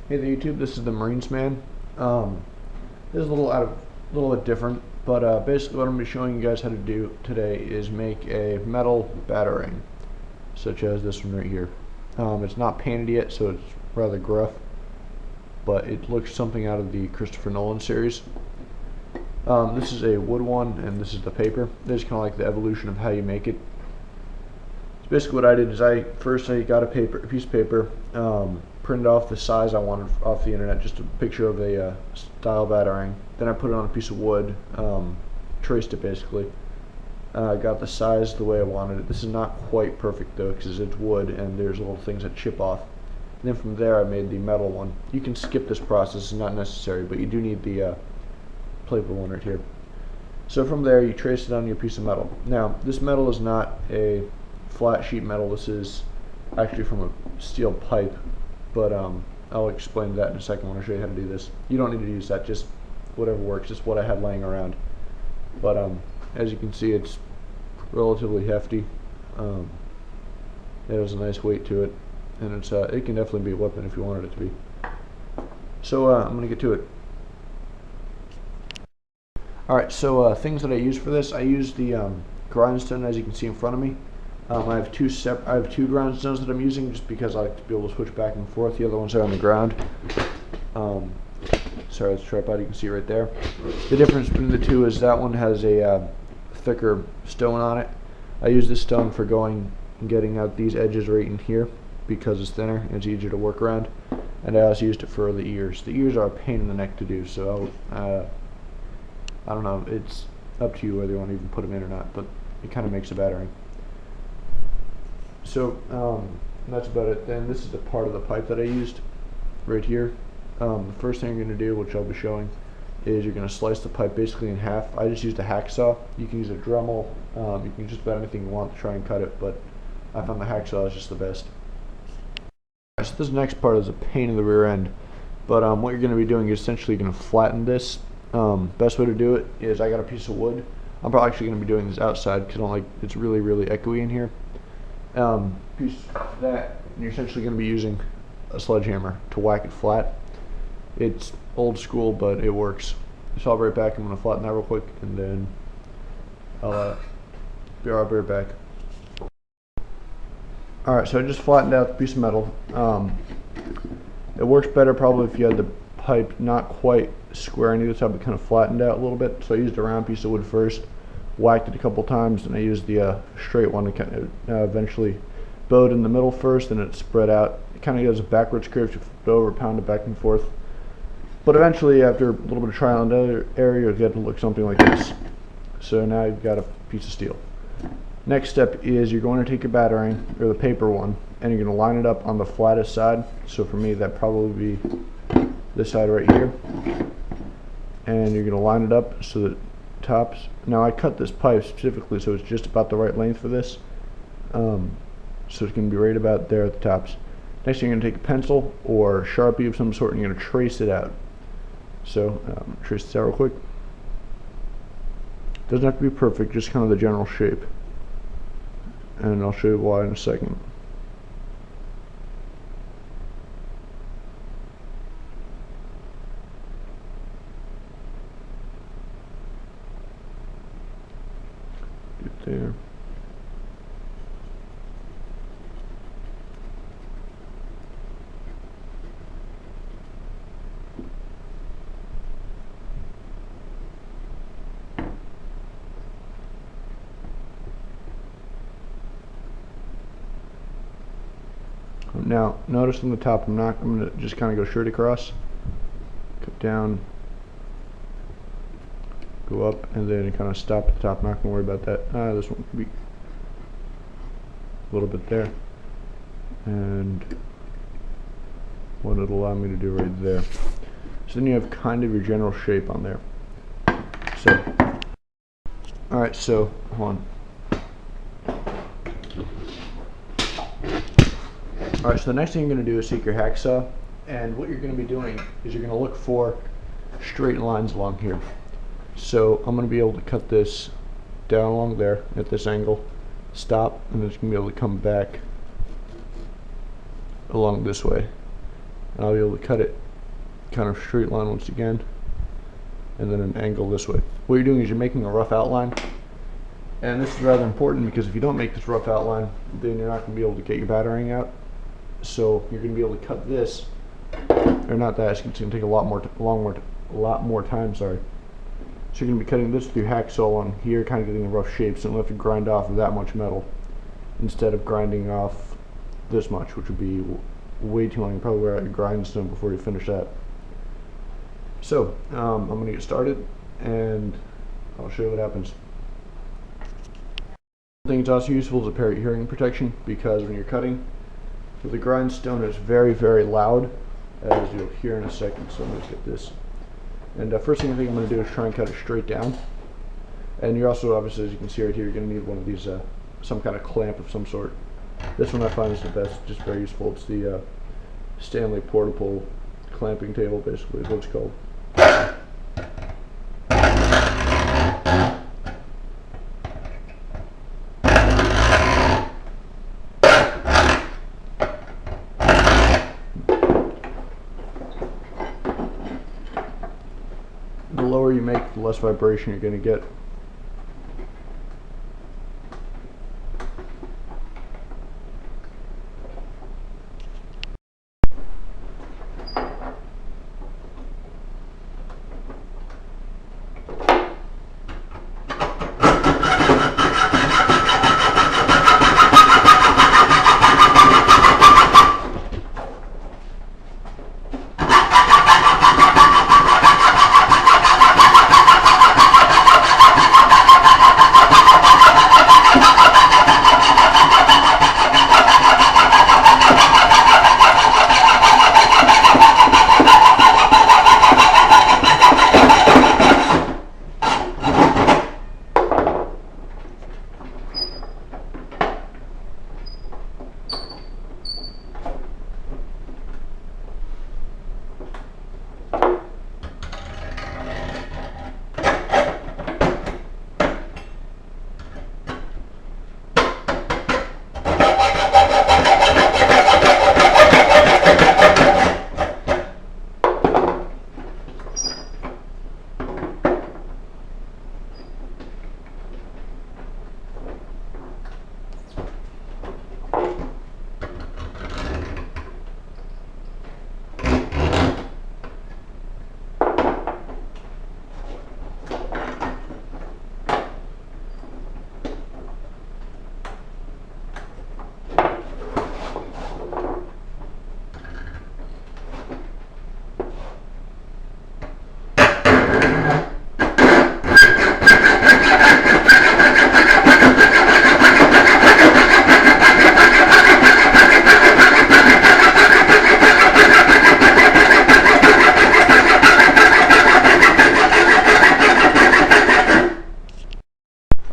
Hey there, YouTube. This is the Marines Man. This is a little bit different, but basically what I'm going to be showing you guys how to do today is make a metal batarang, such as this one right here. It's not painted yet, so it's rather gruff, but it looks something out of the Christopher Nolan series. This is a wood one, and this is the paper. This is kind of like the evolution of how you make it. So basically what I did is I got a piece of paper, printed off the size I wanted off the internet, just a picture of a style batarang. Then I put it on a piece of wood, traced it basically. Got the size the way I wanted it. This is not quite perfect though, because it's wood and there's little things that chip off. And then from there I made the metal one. You can skip this process, it's not necessary, but you do need the paper one right here. So from there you trace it on your piece of metal. Now this metal is not a flat sheet metal, this is actually from a steel pipe, but I'll explain that in a second when I show you how to do this. You don't need to use that, just whatever works, just what I had laying around. But as you can see, it's relatively hefty. It has a nice weight to it, and it's it can definitely be a weapon if you wanted it to be. So I'm going to get to it. Alright, so things that I use for this, I use the grindstone, as you can see in front of me. I have two grindstones that I'm using just because I like to be able to switch back and forth. The other ones are on the ground. Sorry, it's tripod. You can see right there. The difference between the two is that one has a thicker stone on it. I use this stone for going and getting out these edges right in here because it's thinner and it's easier to work around. And I also used it for the ears. The ears are a pain in the neck to do, so I don't know. It's up to you whether you want to even put them in or not, but it kind of makes a batarang. So that's about it. Then this is the part of the pipe that I used right here. The first thing you're going to do, which I'll be showing, is you're going to slice the pipe basically in half. I just used a hacksaw. You can use a Dremel. You can use just about anything you want to try and cut it, but I found the hacksaw is just the best. So this next part is a pain in the rear end, but what you're going to be doing is essentially going to flatten this. Best way to do it is I got a piece of wood. I'm probably actually going to be doing this outside because I don't like it's really echoey in here. Piece of that, and you're essentially going to be using a sledgehammer to whack it flat. It's old school, but it works. So I'll be right back. I'm going to flatten that real quick, and then I'll be right back. Alright, so I just flattened out the piece of metal. It works better probably if you had the pipe not quite square on either side, but kind of flattened out a little bit. So I used a round piece of wood first, whacked it a couple times, and I used the straight one to kind of eventually bow it in the middle first, and it spread out. It kind of does a backwards curve to flip it over, pound it back and forth. But eventually, after a little bit of trial and error, you'll get to look something like this. So now you've got a piece of steel. Next step is you're going to take your batarang, or the paper one, and you're going to line it up on the flattest side. So for me, that'd probably be this side right here. And you're going to line it up so that tops. Now I cut this pipe specifically so it's just about the right length for this. So it's going to be right about there at the tops. Next thing you're going to take a pencil or Sharpie of some sort and you're going to trace it out. So trace this out real quick. Doesn't have to be perfect, just kind of the general shape. And I'll show you why in a second. There. Now, notice on the top, I'm going to just kind of go straight across, cut down, go up, and then kind of stop at the top. I'm not going to worry about that. This one could be a little bit there, and what it'll allow me to do right there. So then you have kind of your general shape on there. So, alright, so hold on. Alright, so the next thing you're going to do is take your hacksaw, and what you're going to be doing is you're going to look for straight lines along here. So I'm going to be able to cut this down along there at this angle, stop, and then it's going to be able to come back along this way. and I'll be able to cut it kind of straight line once again, and then an angle this way. What you're doing is you're making a rough outline, and this is rather important because if you don't make this rough outline, then you're not going to be able to get your batarang out. So you're going to be able to cut this, or not that. It's going to take a lot more time. Sorry. So you're going to be cutting this with your hacksaw on here, kind of getting a rough shape, so you don't have to grind off of that much metal instead of grinding off this much, which would be way too long. You probably wear out your grindstone before you finish that. So I'm going to get started, and I'll show you what happens. One thing that's also useful is a pair of hearing protection, because when you're cutting with a grindstone, it's very, very loud, as you'll hear in a second. So I'm going to get this. And first thing I think I'm going to do is try and cut it straight down. And you're also, obviously, as you can see right here, you're going to need one of these, some kind of clamp of some sort. This one I find is the best, just very useful. It's the Stanley portable clamping table, basically, is what it's called. The lower you make, the less vibration you're going to get.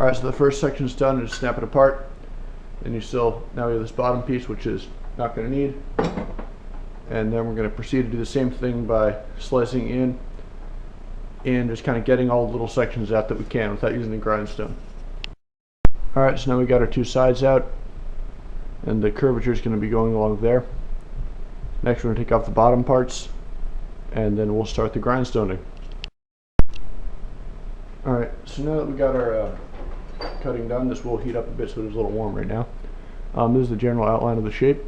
Alright, so the first section's done, and just snap it apart. Then now we have this bottom piece, which is not going to need. And then we're going to proceed to do the same thing by slicing in and just kind of getting all the little sections out that we can without using the grindstone. Alright, so now we got our two sides out, and the curvature is going to be going along there. Next we're going to take off the bottom parts, and then we'll start the grindstoning. Alright, so now that we got our cutting done, this will heat up a bit, so it's a little warm right now. This is the general outline of the shape.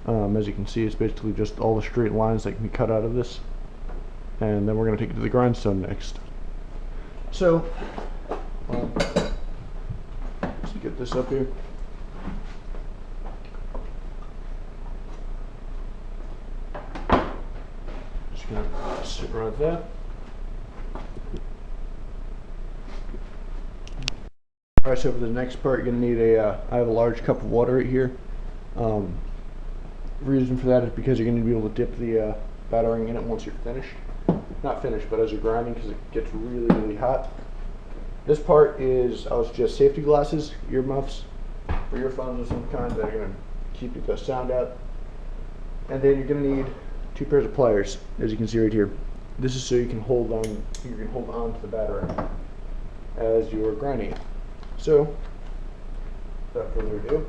As you can see, it's basically just all the straight lines that can be cut out of this. And then we're going to take it to the grindstone next. So, let's get this up here. Just going to sit right there. Alright, so for the next part, you're going to need I have a large cup of water right here. Reason for that is because you're going to be able to dip the batarang in it once you're finished. Not finished, but as you're grinding, because it gets really, really hot. This part is, I would suggest safety glasses, earmuffs, or earphones of some kind that are going to keep the sound out. And then you're going to need 2 pairs of pliers, as you can see right here. This is so you can hold on to the batarang as you're grinding it. So, without further ado,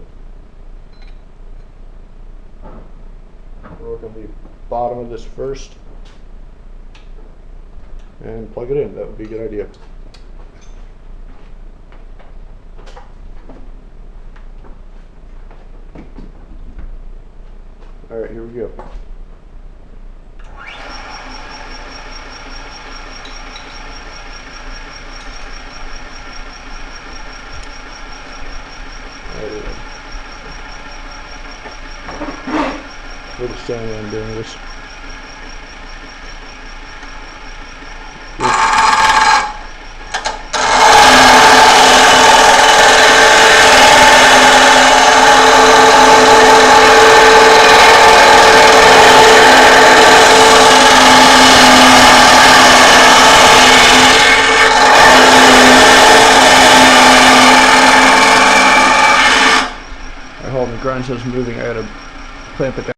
we'll work on the bottom of this first and plug it in. That would be a good idea. Alright, here we go. We're just standing there and doing this. Hold the grind says moving, I gotta clamp it down.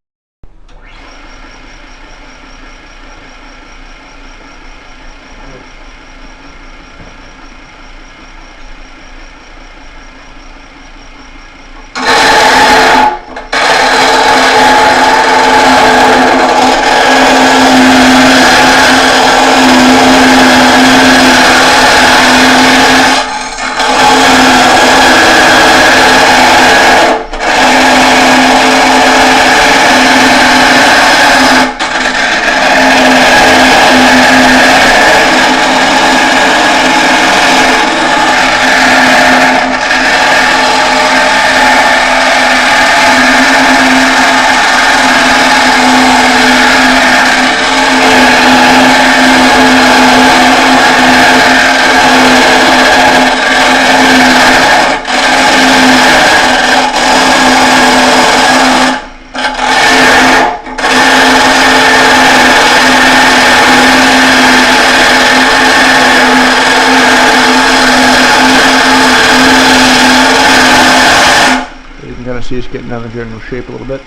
See it's getting down the general shape a little bit.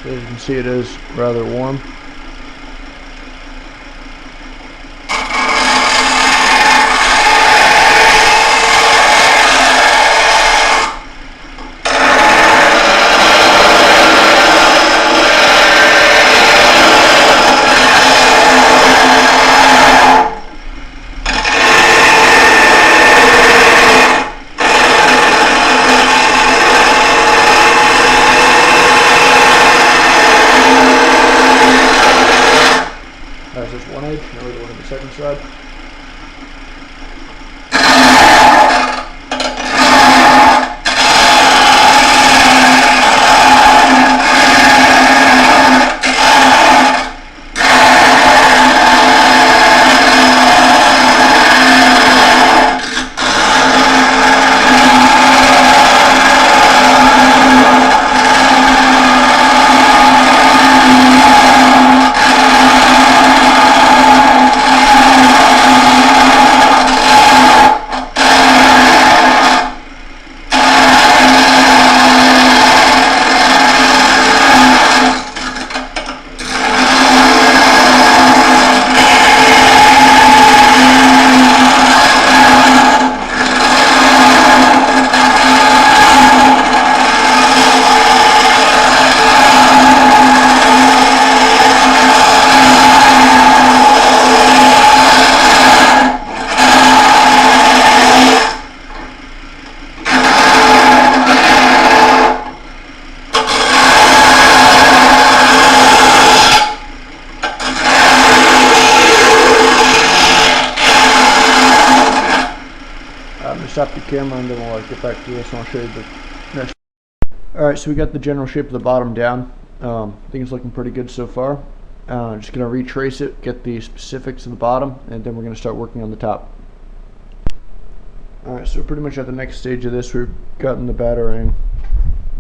As you can see, it is rather warm. That's just one edge. Now we're going to the second side. I'm gonna stop the camera and then we'll get back to this and I'll show you the next. Alright, so we got the general shape of the bottom down. I think it's looking pretty good so far. Just gonna retrace it, get the specifics of the bottom, and then we're gonna start working on the top. Alright, so pretty much at the next stage of this, we've gotten the Batarang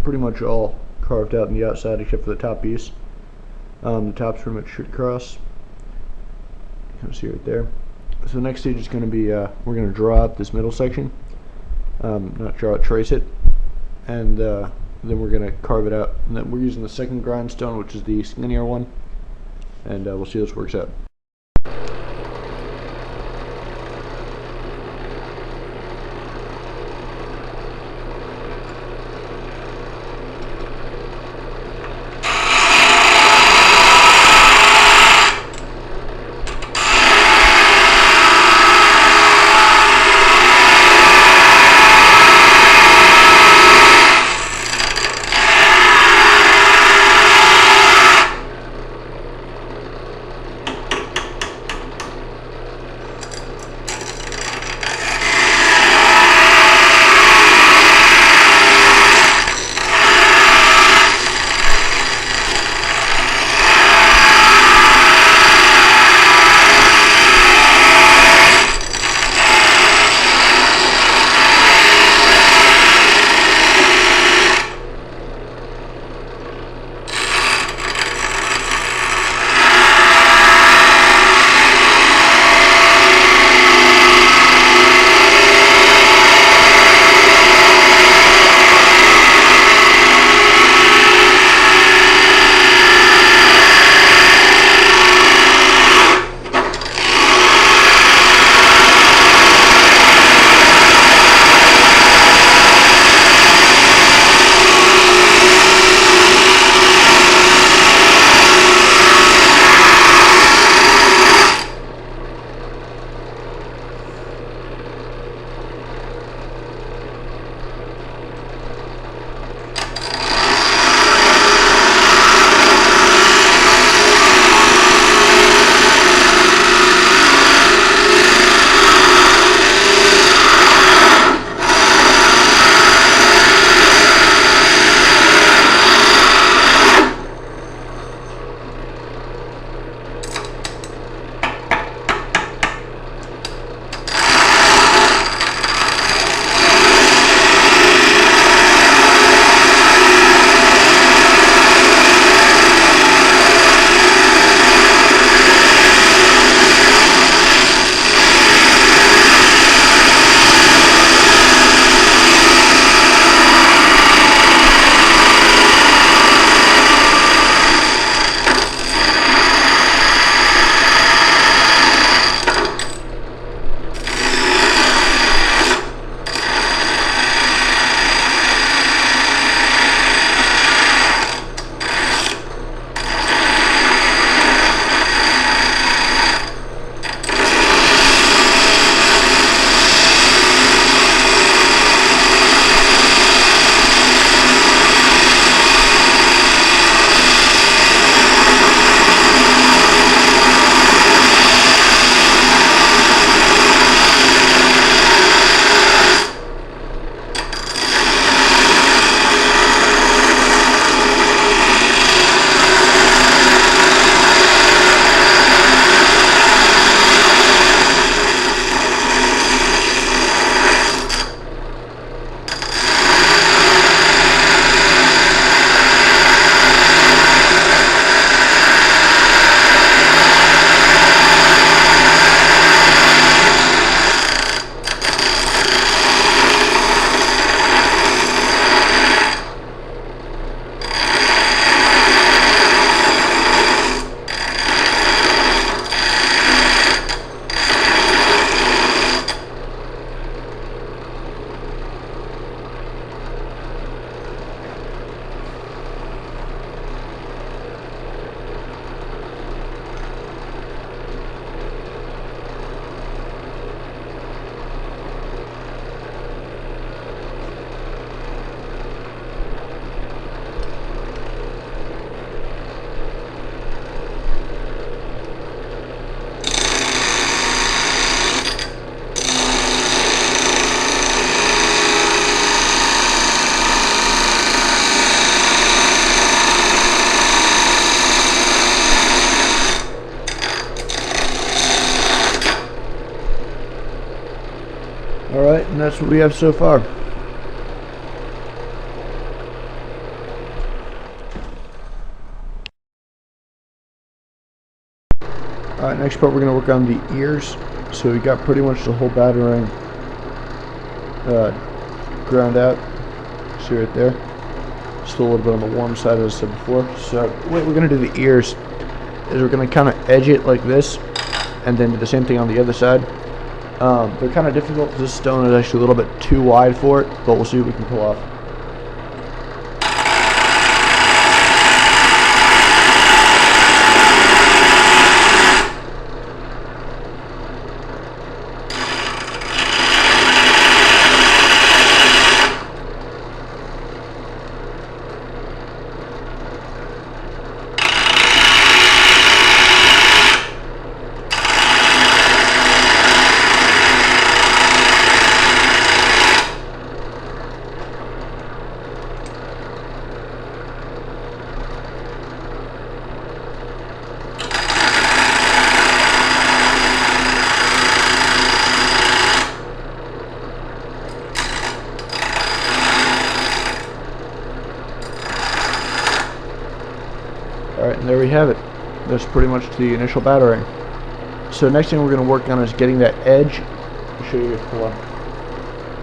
pretty much all carved out on the outside except for the top piece. The top's pretty much straight across. You can see right there. So the next stage is going to be, we're going to draw out this middle section. Not draw it, trace it. And then we're going to carve it out. And then we're using the second grindstone, which is the skinnier one. And we'll see how this works out. that's what we have so far. Alright, next part we're going to work on the ears. So we got pretty much the whole Batarang ground out. See right there? Still a little bit on the warm side, as I said before. So what we're going to do the ears is we're going to kind of edge it like this, and then do the same thing on the other side. They're kind of difficult because this stone is actually a little bit too wide for it, but we'll see what we can pull off. Alright, and there we have it. That's pretty much the initial Batarang. So next thing we're going to work on is getting that edge. I'll show you. Hold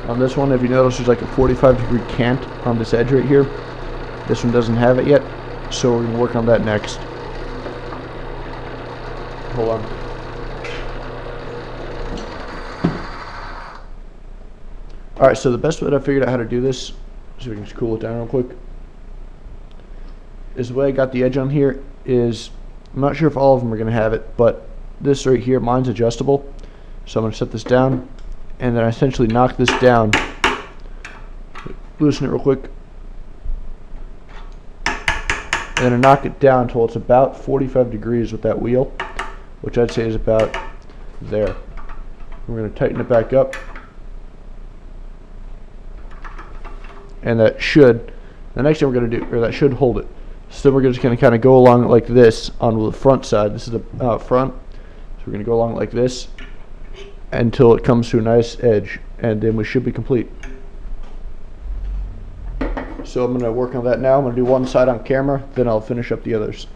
on this one, if you notice, there's like a 45-degree cant on this edge right here. This one doesn't have it yet, so we're going to work on that next. Hold on. Alright, so the best way that I figured out how to do this, so we can just cool it down real quick, is the way I got the edge on here is, I'm not sure if all of them are going to have it, but this right here, mine's adjustable. So I'm going to set this down, and then I essentially knock this down, loosen it real quick, and then I knock it down until it's about 45 degrees with that wheel, which I'd say is about there. We're going to tighten it back up, and that should, the next thing we're going to do, or that should hold it. So we're just going to kind of go along like this on the front side. This is the front. So we're going to go along like this until it comes to a nice edge, and then we should be complete. So I'm going to work on that now. I'm going to do one side on camera, then I'll finish up the others.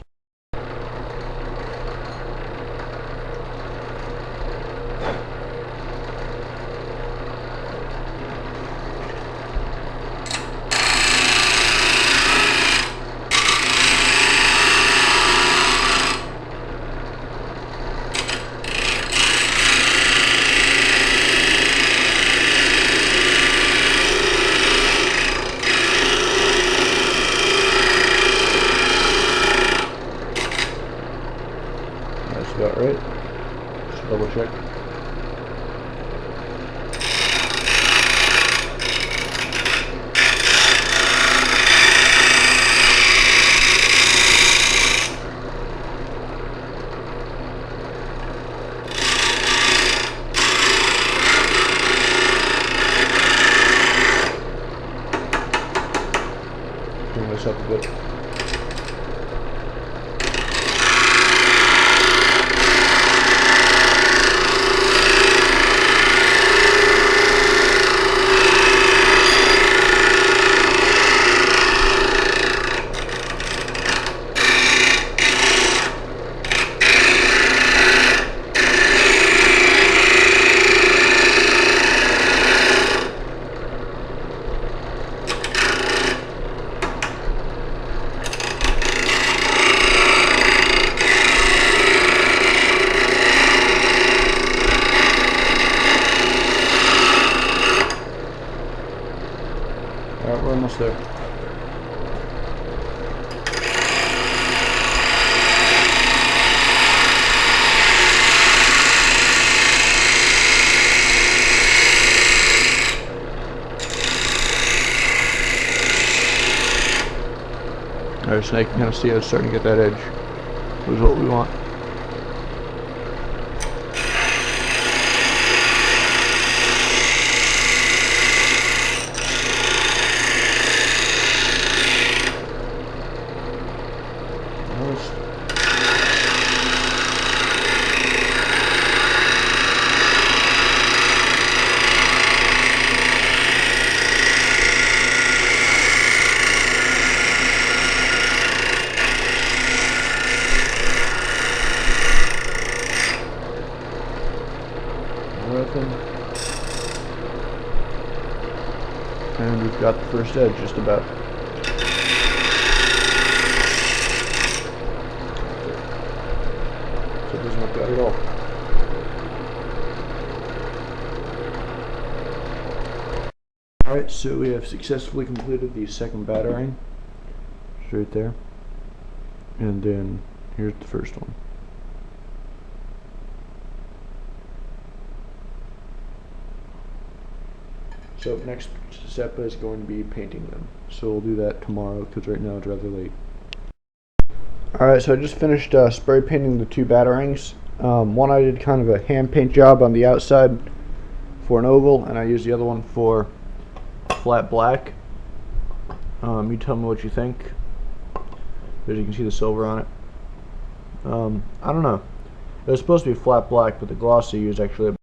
That's about right. Just double check. Bring this up a bit. Alright, we're almost there. Alright, so now you can kind of see how it's starting to get that edge, which is what we want. And we've got the first edge just about. So it doesn't look bad at all. Alright, so we have successfully completed the second batarang. It's right there. And then here's the first one. So next step is going to be painting them. So we'll do that tomorrow because right now it's rather late. Alright, so I just finished spray painting the two batarangs. One I did kind of a hand paint job on the outside for an oval, and I used the other one for flat black. You tell me what you think. As you can see the silver on it. I don't know. It was supposed to be flat black, but the gloss they used actually